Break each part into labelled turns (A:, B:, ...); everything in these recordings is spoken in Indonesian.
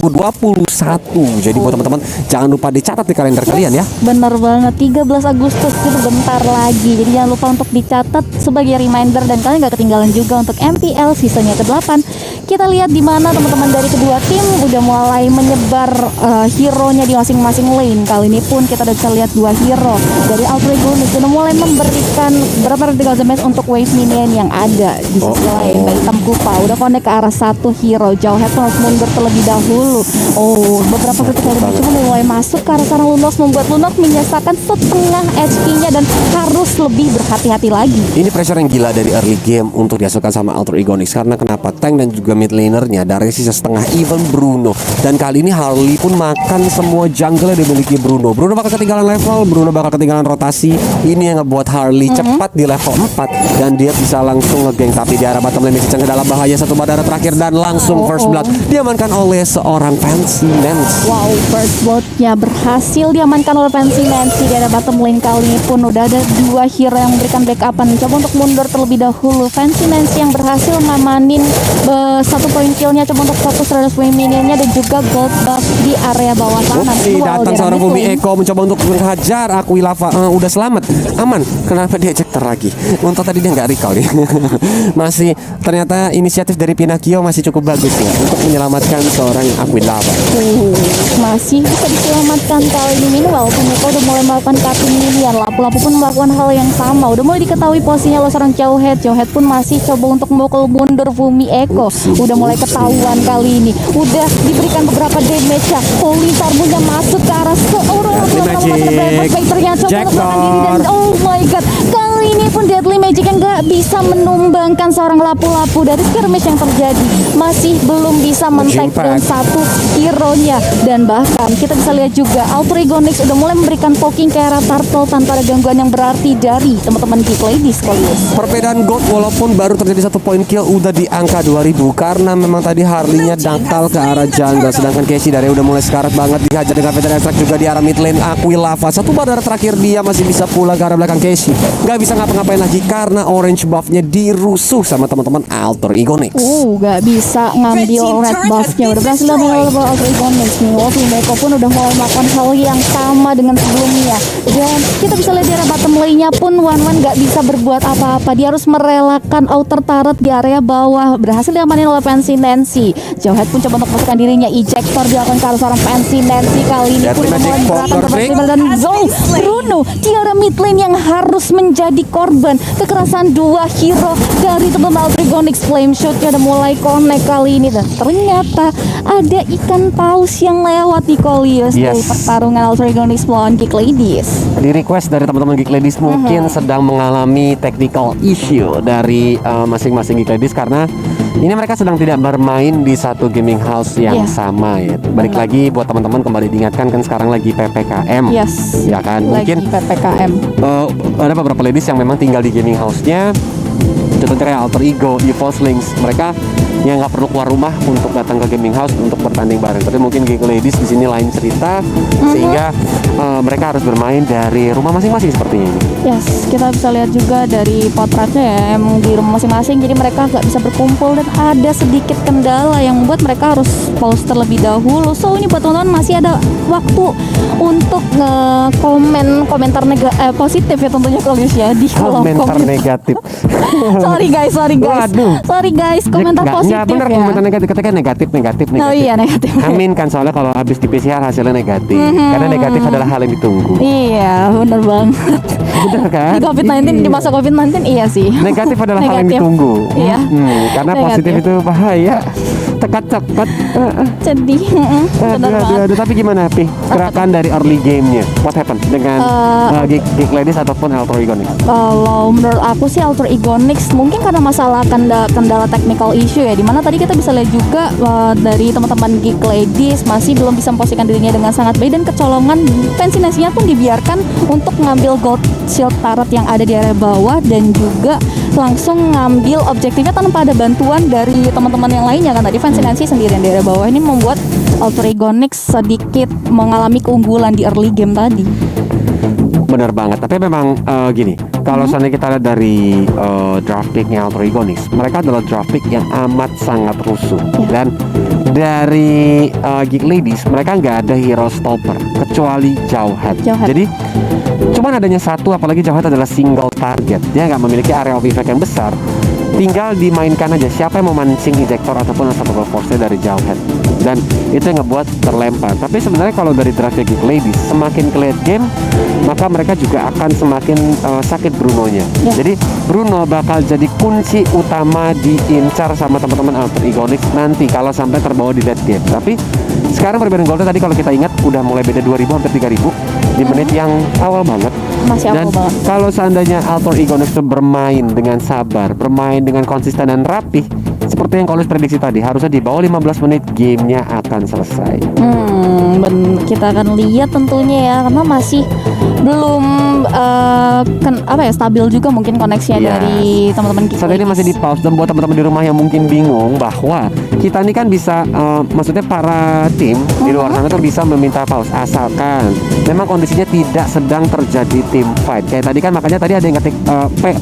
A: Jadi buat teman-teman jangan lupa dicatat di kalender kalian ya.
B: Bener banget, 13 Agustus itu bentar lagi. Jadi jangan lupa untuk dicatat sebagai reminder dan kalian gak ketinggalan juga untuk MPL seasonnya ke-8. Kita lihat di mana teman-teman dari kedua tim udah mulai menyebar hero-nya di masing-masing lane. Kali ini pun kita udah bisa lihat dua hero dari Alter Ego udah mulai memberikan beberapa vertical damage untuk wave minion yang ada di sisi lain. Baik hitam Kupa udah connect ke arah satu hero. Jauhhead harus mundur terlebih dahulu. Beberapa vertical damage cuma mulai masuk ke arah sana Lunox, membuat Lunox menyisakan setengah HP-nya dan harus lebih berhati-hati lagi.
A: Ini pressure yang gila dari early game untuk dihasilkan sama Alter Ego karena kenapa? Tank dan juga mid lanernya dari sisa setengah, even Bruno. Dan kali ini Harley pun makan semua jungle yang dimiliki Bruno. Bruno bakal ketinggalan level, Bruno bakal ketinggalan rotasi. Ini yang ngebuat Harley cepat di level 4 dan dia bisa langsung ngegeng. Tapi di arah bottom lane Missy Chang dalam bahaya, satu badara terakhir dan langsung first blood diamankan oleh seorang Fancy Nancy.
B: Wow, first bloodnya berhasil diamankan oleh Fancy Nancy. Di arah bottom lane kali ini pun udah ada dua hero yang memberikan backupan. Coba untuk mundur terlebih dahulu. Fancy Nancy yang berhasil ngamanin satu poin killnya, coba untuk fokus terhadap wave minionnya dan juga gold buff di area bawah sana.
A: Datang seorang Bumi Eko mencoba untuk menghajar Aquilava. Udah selamat, aman. Kenapa dia ejector lagi? Untuk tadi dia nggak recall ya. Masih ternyata inisiatif dari Pinocchio masih cukup bagus ya untuk menyelamatkan seorang Aquilava.
B: Masih bisa diselamatkan kali ini. Walaupun Eko udah mulai melakukan cutting minion, Lapu-Lapu pun melakukan hal yang sama. Udah mulai diketahui posisinya oleh seorang Jauhhead. Jauhhead pun masih coba untuk memukul mundur Bumi Eko. Udah mulai ketahuan kali ini. Udah diberikan beberapa damage ya. Holy Sarbunya masuk ke arah seorang baik ternyata dan oh my god, kali ini pun Deadly Magic yang gak bisa menumbangkan seorang Lapu-Lapu dari skirmish yang terjadi. Masih belum bisa men-take down satu hero-nya. Dan bahkan kita bisa lihat juga Alter Ego udah mulai memberikan poking ke arah Turtle tanpa ada gangguan yang berarti dari teman-teman Geek Ladies.
A: Perbedaan gold walaupun baru terjadi satu point kill udah di angka 2000 karena memang tadi Harley-nya dangkal ke arah jungle, sedangkan Casey dari udah mulai sekarat banget dihajar dengan Veteran Extract juga di arah mid lane. Aquilava satu badara terakhir dia masih bisa pulang ke arah belakang Casey. Gak bisa ngapa-ngapain lagi karena orange buff-nya dirusuh sama teman-teman Alter Ego
B: gak bisa ngambil red buff-nya. Udah berhasil oleh Alter Ego nih. Eko pun udah mau melakukan hal yang sama dengan sebelumnya. Dan kita bisa lihat di arah bottom lane-nya pun Wan gak bisa berbuat apa-apa. Dia harus merelakan outer turret di area bawah. Berhasil diamanin oleh Fancy Nancy. Jauhhead pun coba untuk masukkan dirinya. Ejector dilakukan ke arah seorang Fancy Nancy. Kali ini pun dan Bruno di arah mid lane yang harus menjadi korban kekerasan dua hero dari teman Alter Ego Flame Shot-nya udah mulai connect kali ini. Dan ternyata ada ikan paus yang lewat di Kolios dari pertarungan Alter Ego melawan Geek Ladies.
A: Di request dari teman-teman Geek Ladies mungkin sedang mengalami technical issue dari masing-masing Geek Ladies karena ini mereka sedang tidak bermain di satu gaming house yang sama ya. Balik lagi buat teman-teman kembali diingatkan kan sekarang lagi PPKM. Ya kan? Mungkin
B: PPKM.
A: Ada beberapa ladies yang memang tinggal di gaming house-nya. Contohnya kayak Alter Ego, Evil Slings, mereka yang nggak perlu keluar rumah untuk datang ke gaming house untuk bertanding bareng. Tapi mungkin Geek Ladies di sini lain cerita, sehingga mereka harus bermain dari rumah masing-masing seperti ini.
B: Kita bisa lihat juga dari potretnya ya, emang di rumah masing-masing, jadi mereka nggak bisa berkumpul dan ada sedikit kendala yang membuat mereka harus pause terlebih dahulu. So ini buat teman-teman masih ada waktu untuk komentar positif ya tentunya kalau ya di kolom
A: komentar negatif.
B: Sorry guys.
A: Waduh.
B: Sorry guys, komentar positif
A: ya. Bener komentar negatif, ketika negatif.
B: Oh iya, negatif.
A: Amin kan, soalnya kalau habis di PCR hasilnya negatif. Karena negatif adalah hal yang ditunggu.
B: Iya, bener banget.
A: Bener kan?
B: Di COVID-19, di masa COVID-19 iya sih.
A: Negatif adalah hal yang ditunggu.
B: Iya.
A: Karena negatif. Positif itu bahaya. Cepat.
B: Sedih.
A: Aduh, tapi gimana Pi? Gerakan dari early game-nya. What happened dengan Geek Ladies ataupun Alter Ego?
B: Kalau menurut aku sih Alter Ego mungkin karena masalah kendala technical issue ya, dimana tadi kita bisa lihat juga dari teman-teman Geek Ladies masih belum bisa memposisikan dirinya dengan sangat baik dan kecolongan. Fancy Nancy-nya pun dibiarkan untuk ngambil gold shield turret yang ada di area bawah dan juga langsung ngambil objektifnya tanpa ada bantuan dari teman-teman yang lainnya kan. Tadi Fancy Nancy sendirian di area bawah, ini membuat Alter Ego sedikit mengalami keunggulan di early game tadi.
A: Benar banget, tapi memang gini, Kalau seandainya kita lihat dari draft picknya Alter Egonix, mereka adalah draft pick yang amat sangat rusuh. Dan dari Geek Ladies, mereka nggak ada hero stopper kecuali Jawhead. Jadi cuman adanya satu, apalagi Jawhead adalah single target. Dia nggak memiliki area of effect yang besar. Tinggal dimainkan aja siapa yang mau mancing ejector ataupun unstoppable force dari Jawhead, dan itu yang ngebuat terlempar. Tapi sebenarnya kalau dari draft Geek Ladies, semakin ke late game maka mereka juga akan semakin sakit Brunonya. Jadi Bruno bakal jadi kunci utama diincar sama teman-teman Alter Egonix nanti kalau sampai terbawa di late game. Tapi sekarang perbedaan golnya tadi kalau kita ingat udah mulai beda 2000 hampir 3000 di menit yang awal banget.
B: Masih
A: Dan
B: awal banget.
A: kalau seandainya Alter Egonix itu bermain dengan sabar, bermain dengan konsisten dan rapih, seperti yang Kolus prediksi tadi, harusnya di bawah 15 menit gamenya akan selesai.
B: Kita akan lihat tentunya ya, karena masih belum stabil juga mungkin koneksinya dari teman-teman kita.
A: Saat ini masih di pause, dan buat teman-teman di rumah yang mungkin bingung bahwa kita ini kan bisa maksudnya para tim di luar sana tuh bisa meminta pause asalkan memang kondisinya tidak sedang terjadi tim fight. Kayak tadi kan makanya tadi ada yang ngetik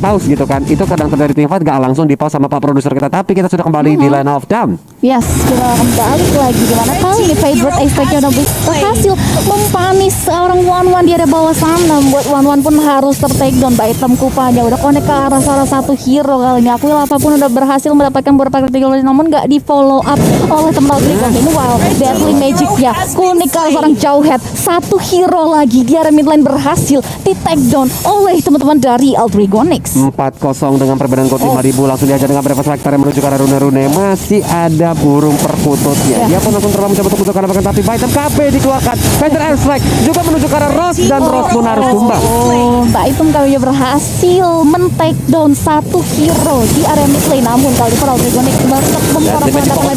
A: pause gitu kan. Itu kadang terjadi tim fight gak langsung di pause sama Pak produser kita, tapi kita sudah kembali di line of down.
B: Yes, kita akan balik lagi dimana kali ini favorite aspect-nya udah berhasil mempanis seorang One di area bawah sana. Buat One pun harus ter-take down by item kupanya. Udah connect ke arah salah satu hero kali ini. Aku apapun udah berhasil mendapatkan beberapa critical damage, namun gak di follow up oleh teman Alter ini. Wow, Deadly Magic ya connect ke arah seorang Jawhead. Satu hero lagi di area mid lane berhasil di-take down oleh teman-teman dari Alter Egonix.
A: 4-0 dengan perbedaan gold 5000. Langsung diajar dengan Brevet Selector yang menuju ke arah rune-rune. Masih ada burung perkututnya. Dia pun langsung terbang mencoba untuk butuhkan apakan, tapi by item KP dikeluarkan. Panther Air Strike juga menuju ke arah Rose, dan Rose pun harus tumbang.
B: Mbak Item kali ini berhasil men-take down satu hero di area mid lane. Namun kali ini Alter Egonix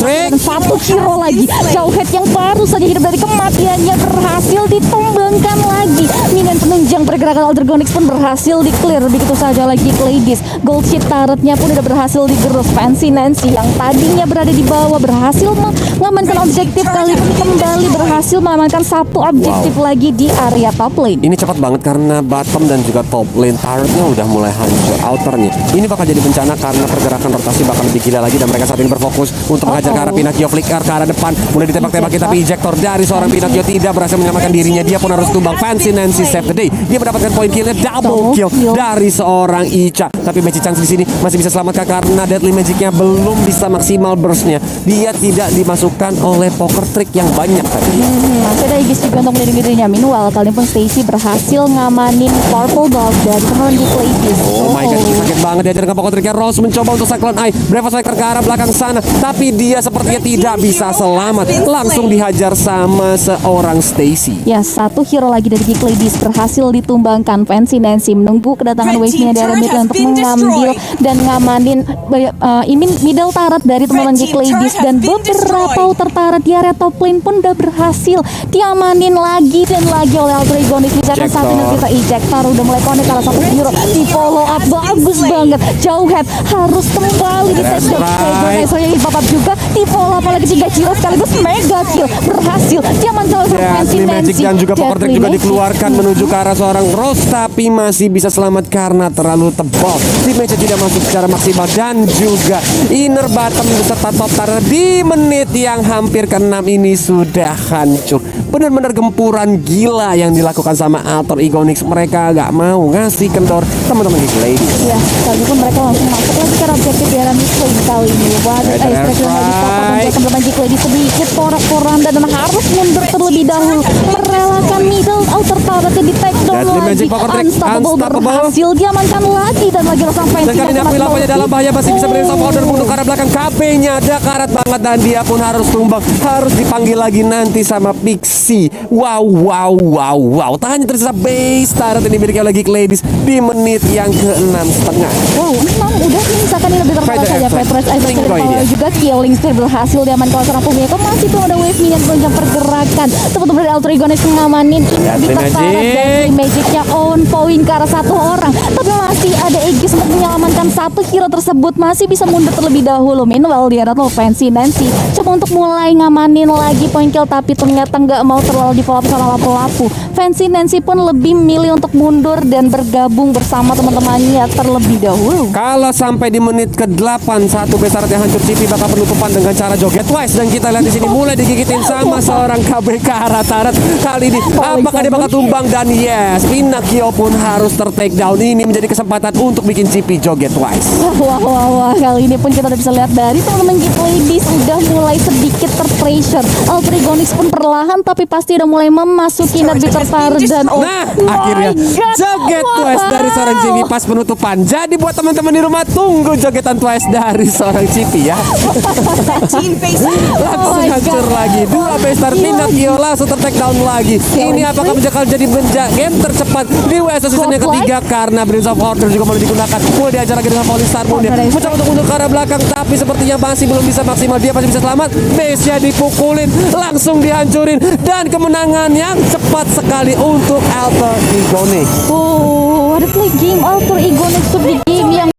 B: dan satu hero lagi. Jawhead yang baru saja hidup dari kematiannya berhasil ditumbangkan lagi. Minion penunjang pergerakan Alter Egonix pun berhasil di-clear begitu saja lagi. Ladies, gold sheet turretnya pun udah berhasil digerus. Fancy Nancy yang tadinya berada di bawah berhasil mengamankan objektif, kali ini kembali berhasil mengamankan satu objektif lagi di area top lane.
A: Ini cepat banget karena bottom dan juga top lane turretnya udah mulai hancur. Outernya ini bakal jadi bencana karena pergerakan rotasi bakal lebih gila lagi, dan mereka saat ini berfokus untuk mengajar ke arah Pinocchio. Flicker ke arah depan, mulai ditembak-tembakin, tapi ejector dari seorang Pinocchio tidak berhasil menyelamatkan dirinya. Dia pun harus tumbang. Fancy Nancy save the day. Dia mendapatkan poin killnya, double kill dari seorang Icha. Tapi Magic Chance di sini masih bisa selamatkan karena Deadly Magicnya belum bisa maksimal burstnya. Dia tidak dimasukkan oleh poker trick yang banyak tadi.
B: Masih ada Aegis juga untuk melindungi dirinya. Meanwhile, kali ini pun Stacy berhasil ngamanin Purple Dog dari teman di Aegis.
A: Oh my god, ini sakit banget diajar dengan poker tricknya. Rose mencoba untuk Cyclone Eye. Brevet Selector ke arah belakang sana, tapi dia sepertinya tidak bisa selamat. Langsung dihajar sama seorang Stacy.
B: Ya, satu hero lagi dari Geek Ladies berhasil ditumbangkan. Fancy Nancy menunggu kedatangan wave-nya dari mid lane untuk mengambil dan ngamanin middle turret dari teman-teman Geek Ladies, dan beberapa outer turret di area top lane pun udah berhasil diamanin lagi dan lagi oleh Alter Egonix. Misalkan saat ini kita ejector udah mulai connect ke arah satu hero, di follow up bagus banget. Jawhead harus kembali di take down. Saya di pop up juga di follow up lagi 3 hero sekaligus mega kill berhasil diamankan oleh Fancy
A: Deadly Magic
B: Nancy.
A: dan juga poker trick juga dikeluarkan menuju ke arah seorang Rose, tapi masih bisa selamat karena terlalu tebal. Di Magic tidak masuk secara maksimal, dan juga inner bottom beserta top turret di menit yang hampir ke-6 ini sudah hancur. Benar-benar gempuran gila yang dilakukan sama Alter Egonix. Mereka gak mau ngasih kendor teman-teman Geek Ladies.
B: Ya, kali pun mereka langsung masuk lagi ke objektif di area mid lane kali ini. Waduh, teman-teman Geek Ladies sedikit porak-poranda dan harus mundur terlebih dahulu. Merelakan middle outer turret di take down lagi. Unstoppable berhasil diamankan lagi, dan lagi langsung Fancy.
A: Dan kali ini aku lawannya dalam bahaya, masih bisa beri sama order bunuh ke arah belakang. KP-nya ada karat banget, dan dia pun harus tumbang. Harus dipanggil lagi nanti sama Pixie. Wow. Tak hanya tersisa base turret ini dimiliki oleh Geek Ladies di menit yang ke-6,5.
B: Wow, memang udah misalkan ini lebih terkenal saja. Petrus juga Killing Spree berhasil diamankan oleh seorang pemilik. Masih belum ada wave minion penunjang pergerakan. Teman-teman dari Alter Egonix mengamanin habitat
A: Magic.
B: ke arah Deadly Magicnya on point ke arah satu orang, tapi masih ada Aegis untuk menyelamatkan satu hero tersebut, masih bisa mundur terlebih dahulu. Meanwhile di arah Fancy Nancy coba untuk mulai ngamanin lagi point kill, tapi ternyata nggak mau terlalu di follow up sama lapu-lapu. Fancy Nancy pun lebih milih untuk mundur dan bergabung bersama teman-temannya terlebih dahulu.
A: Kalau sampai di menit ke-8 satu besarat yang hancur CP bakal penutupan dengan cara joget twice, dan kita lihat di sini mulai digigitin sama seorang KBK Aratarat. Kali ini apakah dia bakal tumbang, dan yes, Pinocchio pun harus ter-take down. Ini menjadi kesempatan untuk bikin CP joget twice.
B: Wah, kali ini pun kita udah bisa lihat dari teman-teman Geek Ladies udah mulai sedikit terpressure. Alter Egonix pun perlahan tapi pasti udah mulai memasuki net bitter fire, dan
A: Nah, akhirnya joget twice dari seorang CP pas penutupan. Jadi buat teman-teman di rumah, tunggu jogetan twice dari seorang CP ya. Langsung hancur lagi. Dua besar Pinocchio langsung ter-take down lagi. Ini apakah bakal jadi game tercepat di WS season yang ketiga, karena Prince of Order juga mulai digunakan. Mulai diajar lagi dengan Falling Star Moon ya. Mencoba untuk mundur ke arah belakang, tapi sepertinya masih belum bisa maksimal. Dia pasti bisa selamat. Base-nya dipukulin, langsung dihancurin, dan kemenangan yang cepat sekali untuk Alter Egonix.
B: what a play game Alter Egonix, to the game yang